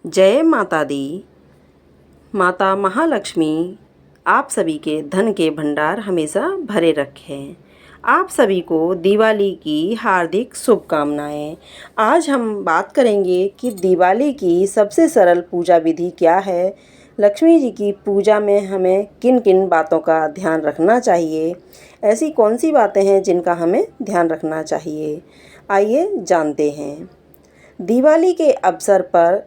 जय माता दी। माता महालक्ष्मी आप सभी के धन के भंडार हमेशा भरे रखें। आप सभी को दिवाली की हार्दिक शुभकामनाएं। आज हम बात करेंगे कि दिवाली की सबसे सरल पूजा विधि क्या है। लक्ष्मी जी की पूजा में हमें किन किन बातों का ध्यान रखना चाहिए। ऐसी कौन सी बातें हैं जिनका हमें ध्यान रखना चाहिए, आइए जानते हैं। दिवाली के अवसर पर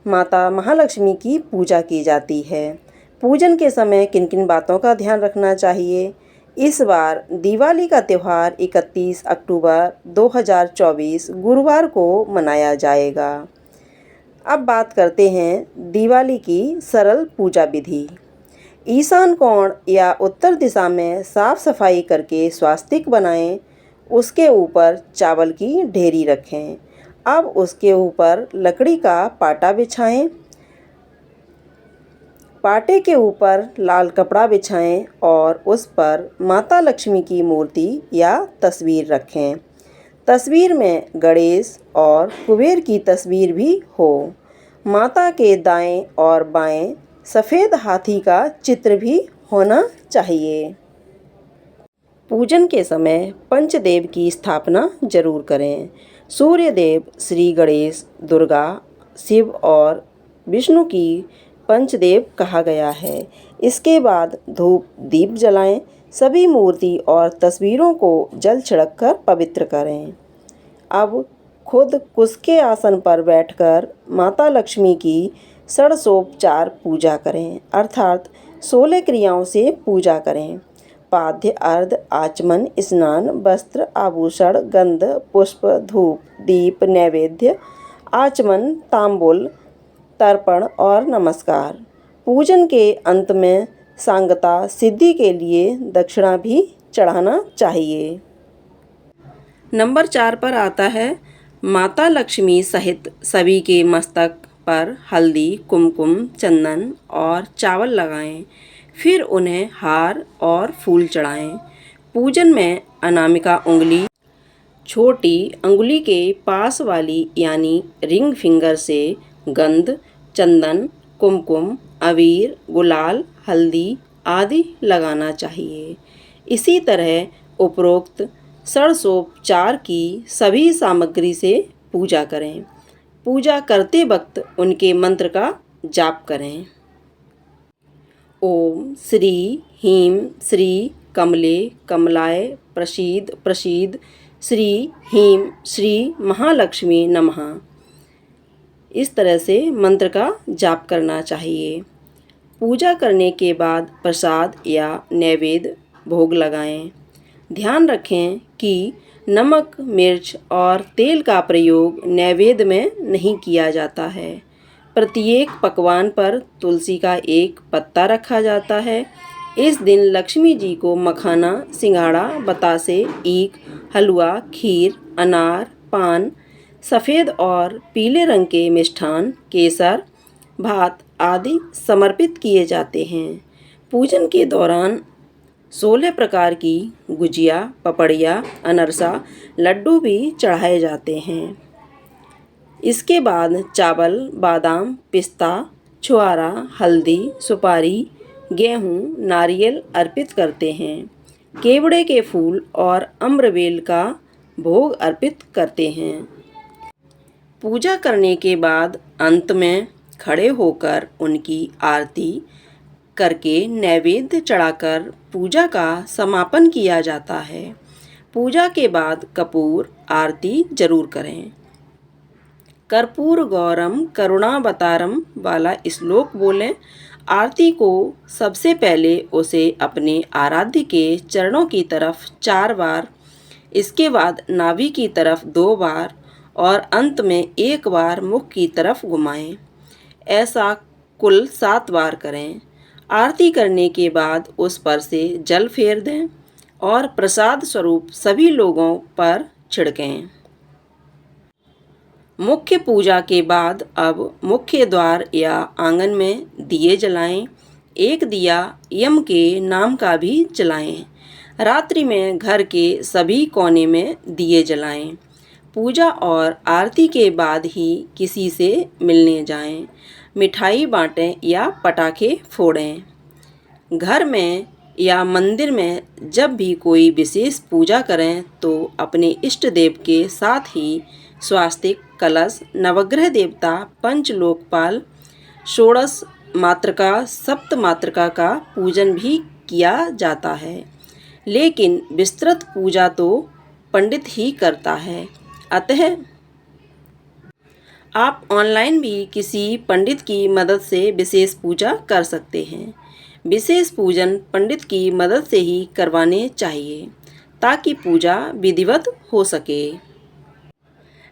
माता महालक्ष्मी की पूजा की जाती है। पूजन के समय किन किन बातों का ध्यान रखना चाहिए। इस बार दिवाली का त्यौहार 31 अक्टूबर 2024 गुरुवार को मनाया जाएगा। अब बात करते हैं दिवाली की सरल पूजा विधि। ईशान कोण या उत्तर दिशा में साफ सफाई करके स्वास्तिक बनाएं। उसके ऊपर चावल की ढेरी रखें। अब उसके ऊपर लकड़ी का पाटा बिछाएं। पाटे के ऊपर लाल कपड़ा बिछाएं और उस पर माता लक्ष्मी की मूर्ति या तस्वीर रखें। तस्वीर में गणेश और कुबेर की तस्वीर भी हो। माता के दाएं और बाएं सफ़ेद हाथी का चित्र भी होना चाहिए। पूजन के समय पंचदेव की स्थापना जरूर करें। सूर्य देव, श्री गणेश, दुर्गा, शिव और विष्णु की पंचदेव कहा गया है। इसके बाद धूप दीप जलाएं। सभी मूर्ति और तस्वीरों को जल छिड़क कर पवित्र करें। अब खुद कुसके आसन पर बैठकर माता लक्ष्मी की षोडशोपचार पूजा करें, अर्थात 16 क्रियाओं से पूजा करें। पाद्य, अर्घ, आचमन, स्नान, वस्त्र, आभूषण, गंध, पुष्प, धूप, दीप, नैवेद्य, आचमन, तांबूल, तर्पण और नमस्कार। पूजन के अंत में सांगता सिद्धि के लिए दक्षिणा भी चढ़ाना चाहिए। नंबर 4 पर आता है माता लक्ष्मी सहित सभी के मस्तक पर हल्दी, कुमकुम, चंदन और चावल लगाएं। फिर उन्हें हार और फूल चढ़ाएं। पूजन में अनामिका उंगली छोटी अंगुली के पास वाली यानी रिंग फिंगर से गंध, चंदन, कुमकुम, अबीर, गुलाल, हल्दी आदि लगाना चाहिए। इसी तरह उपरोक्त षोडशोपचार की सभी सामग्री से पूजा करें। पूजा करते वक्त उनके मंत्र का जाप करें। ओम श्री ह्रीं श्री कमले कमलाय प्रसीद प्रसीद श्री ह्रीं श्री महालक्ष्मी नमः। इस तरह से मंत्र का जाप करना चाहिए। पूजा करने के बाद प्रसाद या नैवेद्य भोग लगाएं। ध्यान रखें कि नमक, मिर्च और तेल का प्रयोग नैवेद्य में नहीं किया जाता है। प्रत्येक पकवान पर तुलसी का एक पत्ता रखा जाता है। इस दिन लक्ष्मी जी को मखाना, सिंघाड़ा, बतासे, ईख, हलवा, खीर, अनार, पान, सफ़ेद और पीले रंग के मिष्ठान, केसर, भात आदि समर्पित किए जाते हैं। पूजन के दौरान 16 प्रकार की गुजिया, पपड़िया, अनरसा, लड्डू भी चढ़ाए जाते हैं। इसके बाद चावल, बादाम, पिस्ता, छुआरा, हल्दी, सुपारी, गेहूँ, नारियल अर्पित करते हैं। केवड़े के फूल और अम्रवेल का भोग अर्पित करते हैं। पूजा करने के बाद अंत में खड़े होकर उनकी आरती करके नैवेद्य चढ़ाकर पूजा का समापन किया जाता है। पूजा के बाद कपूर आरती जरूर करें। कर्पूर गौरम करुणावतारम वाला श्लोक बोलें। आरती को सबसे पहले उसे अपने आराध्य के चरणों की तरफ 4 बार, इसके बाद नाभि की तरफ 2 बार और अंत में 1 बार मुख की तरफ घुमाएं। ऐसा कुल 7 बार करें। आरती करने के बाद उस पर से जल फेर दें और प्रसाद स्वरूप सभी लोगों पर छिड़कें। मुख्य पूजा के बाद अब मुख्य द्वार या आंगन में दिए जलाएं। एक दिया यम के नाम का भी जलाएं। रात्रि में घर के सभी कोने में दिए जलाएं। पूजा और आरती के बाद ही किसी से मिलने जाएं, मिठाई बांटें या पटाखे फोड़ें। घर में या मंदिर में जब भी कोई विशेष पूजा करें तो अपने इष्ट देव के साथ ही स्वास्तिक, कलश, नवग्रह देवता, पंच लोकपाल, षोडश मातृका, सप्त मातृका का पूजन भी किया जाता है। लेकिन विस्तृत पूजा तो पंडित ही करता है, अतः आप ऑनलाइन भी किसी पंडित की मदद से विशेष पूजा कर सकते हैं। विशेष पूजन पंडित की मदद से ही करवाने चाहिए ताकि पूजा विधिवत हो सके।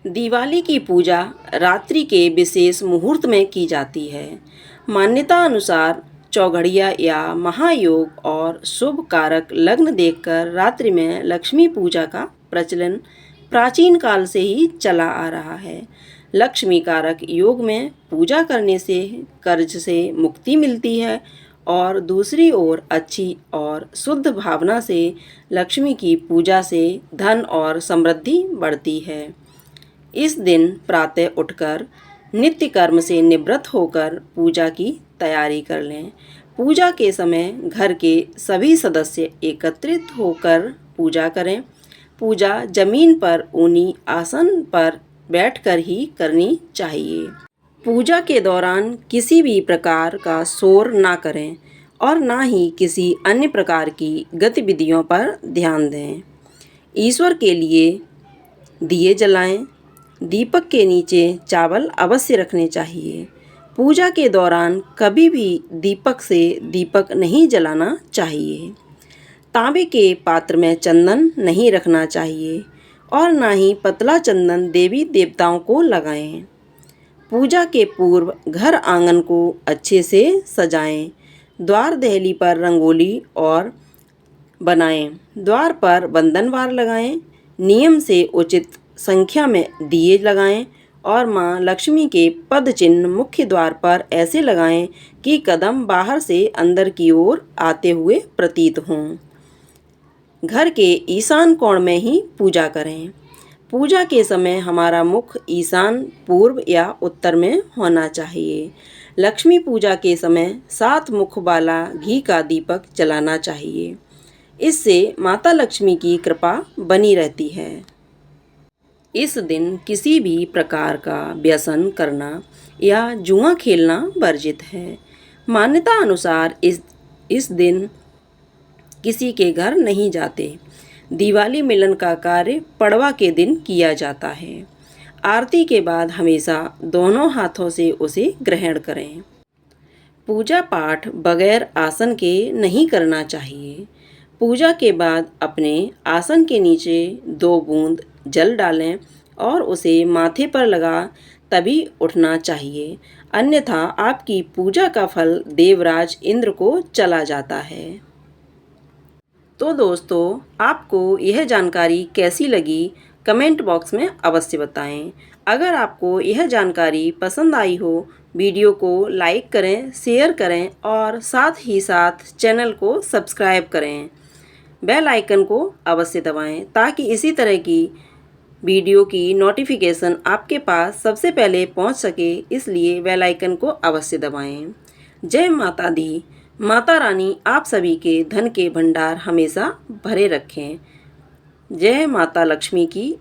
दिवाली की पूजा रात्रि के विशेष मुहूर्त में की जाती है। मान्यता अनुसार चौघड़िया या महायोग और शुभ कारक लग्न देखकर रात्रि में लक्ष्मी पूजा का प्रचलन प्राचीन काल से ही चला आ रहा है। लक्ष्मी कारक योग में पूजा करने से कर्ज से मुक्ति मिलती है और दूसरी ओर अच्छी और शुद्ध भावना से लक्ष्मी की पूजा से धन और समृद्धि बढ़ती है। इस दिन प्रातः उठकर नित्य कर्म से निवृत्त होकर पूजा की तैयारी कर लें। पूजा के समय घर के सभी सदस्य एकत्रित होकर पूजा करें। पूजा जमीन पर ऊनी आसन पर बैठकर ही करनी चाहिए। पूजा के दौरान किसी भी प्रकार का शोर ना करें और ना ही किसी अन्य प्रकार की गतिविधियों पर ध्यान दें। ईश्वर के लिए दिए जलाएं। दीपक के नीचे चावल अवश्य रखने चाहिए। पूजा के दौरान कभी भी दीपक से दीपक नहीं जलाना चाहिए। तांबे के पात्र में चंदन नहीं रखना चाहिए और ना ही पतला चंदन देवी देवताओं को लगाएं। पूजा के पूर्व घर आंगन को अच्छे से सजाएं। द्वार दहली पर रंगोली और बनाएं। द्वार पर बंधनवार लगाएं। नियम से उचित संख्या में दिए लगाएं और मां लक्ष्मी के पद चिन्ह मुख्य द्वार पर ऐसे लगाएं कि कदम बाहर से अंदर की ओर आते हुए प्रतीत हों। घर के ईशान कोण में ही पूजा करें। पूजा के समय हमारा मुख ईशान, पूर्व या उत्तर में होना चाहिए। लक्ष्मी पूजा के समय 7 मुख वाला घी का दीपक जलाना चाहिए। इससे माता लक्ष्मी की कृपा बनी रहती है। इस दिन किसी भी प्रकार का व्यसन करना या जुआ खेलना वर्जित है। मान्यता अनुसार इस दिन किसी के घर नहीं जाते। दिवाली मिलन का कार्य पड़वा के दिन किया जाता है। आरती के बाद हमेशा दोनों हाथों से उसे ग्रहण करें। पूजा पाठ बगैर आसन के नहीं करना चाहिए। पूजा के बाद अपने आसन के नीचे 2 बूंद जल डालें और उसे माथे पर लगा तभी उठना चाहिए, अन्यथा आपकी पूजा का फल देवराज इंद्र को चला जाता है। तो दोस्तों, आपको यह जानकारी कैसी लगी कमेंट बॉक्स में अवश्य बताएं। अगर आपको यह जानकारी पसंद आई हो, वीडियो को लाइक करें, शेयर करें और साथ ही साथ चैनल को सब्सक्राइब करें। बेल आइकन को अवश्य दबाएं ताकि इसी तरह की वीडियो की नोटिफिकेशन आपके पास सबसे पहले पहुंच सके, इसलिए बेल आइकन को अवश्य दबाएं। जय माता दी। माता रानी आप सभी के धन के भंडार हमेशा भरे रखें। जय माता लक्ष्मी की